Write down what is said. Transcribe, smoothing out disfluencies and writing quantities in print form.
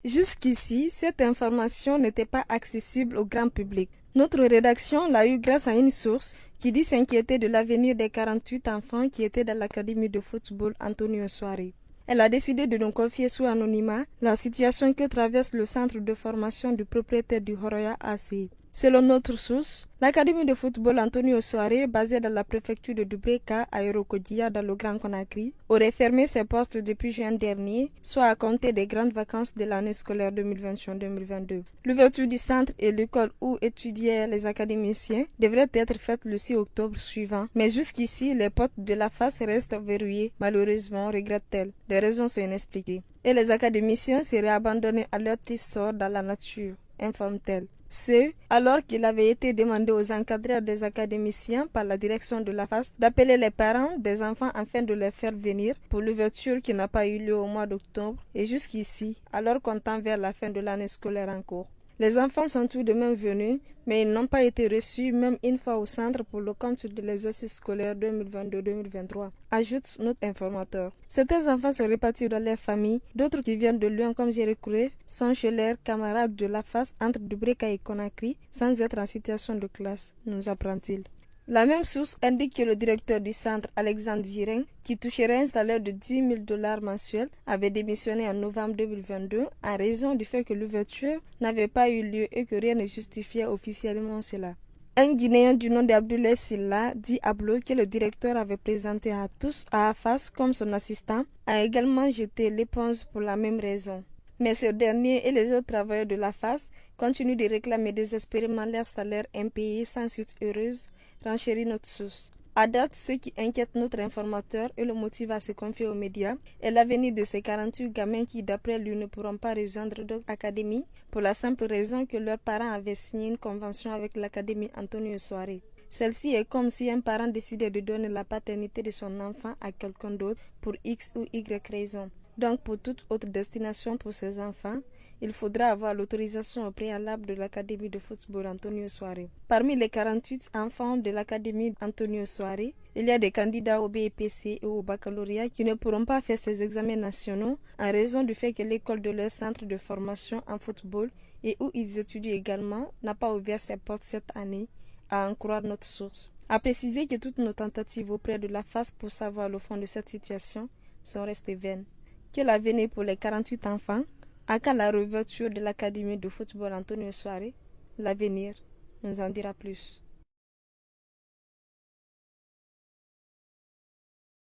Jusqu'ici, cette information n'était pas accessible au grand public. Notre rédaction l'a eu grâce à une source qui dit s'inquiéter de l'avenir des 48 enfants qui étaient dans l'académie de football Antonio Soare. Elle a décidé de nous confier sous anonymat la situation que traverse le centre de formation du propriétaire du Horoya AC. Selon notre source, l'académie de football Antonio Soare, basée dans la préfecture de Dubreka à Yorokodija dans le Grand Conakry, aurait fermé ses portes depuis juin dernier, soit à compter des grandes vacances de l'année scolaire 2021-2022. L'ouverture du centre et l'école où étudiaient les académiciens devrait être faite le 6 octobre suivant, mais jusqu'ici, les portes de la face restent verrouillées, malheureusement, regrette-t-elle. Des raisons sont inexpliquées. Et les académiciens seraient abandonnés à leur triste sort dans la nature, informe-t-elle. Ce, alors qu'il avait été demandé aux encadreurs des académiciens par la direction de la FAS d'appeler les parents des enfants afin de les faire venir pour l'ouverture qui n'a pas eu lieu au mois d'octobre et jusqu'ici, alors qu'on tend vers la fin de l'année scolaire en cours. Les enfants sont tout de même venus, mais ils n'ont pas été reçus même une fois au centre pour le compte de l'exercice scolaire 2022-2023, ajoute notre informateur. Certains enfants sont répartis dans leurs familles, d'autres qui viennent de Lyon comme Jérécouré sont chez leurs camarades de la face entre Dubreka et Conakry sans être en situation de classe, nous apprend-il. La même source indique que le directeur du centre, Alexandre Girin, qui toucherait un salaire de 10 000 $ mensuels, avait démissionné en novembre 2022 en raison du fait que l'ouverture n'avait pas eu lieu et que rien ne justifiait officiellement cela. Un Guinéen du nom d'Abdoulaye Silla, dit Ablo, que le directeur avait présenté à tous à Afas comme son assistant, a également jeté l'éponge pour la même raison. Mais ce dernier et les autres travailleurs de la FAS continuent de réclamer désespérément leur salaire impayé sans suite heureuse, renchérit notre source. À date, ce qui inquiète notre informateur et le motive à se confier aux médias est l'avenir de ces 48 gamins qui, d'après lui, ne pourront pas rejoindre d'autres académies pour la simple raison que leurs parents avaient signé une convention avec l'académie Antonio Soare. Celle-ci est comme si un parent décidait de donner la paternité de son enfant à quelqu'un d'autre pour X ou Y raison. Donc, pour toute autre destination pour ces enfants, il faudra avoir l'autorisation au préalable de l'Académie de football Antonio Soare. Parmi les 48 enfants de l'Académie Antonio Soare, il y a des candidats au BEPC et au baccalauréat qui ne pourront pas faire ces examens nationaux en raison du fait que l'école de leur centre de formation en football et où ils étudient également n'a pas ouvert ses portes cette année, à en croire notre source. A préciser que toutes nos tentatives auprès de la FAS pour savoir le fond de cette situation sont restées vaines. Que l'avenir pour les 48 enfants, à quand la réouverture de l'académie de football Antonio Soare, l'avenir nous en dira plus.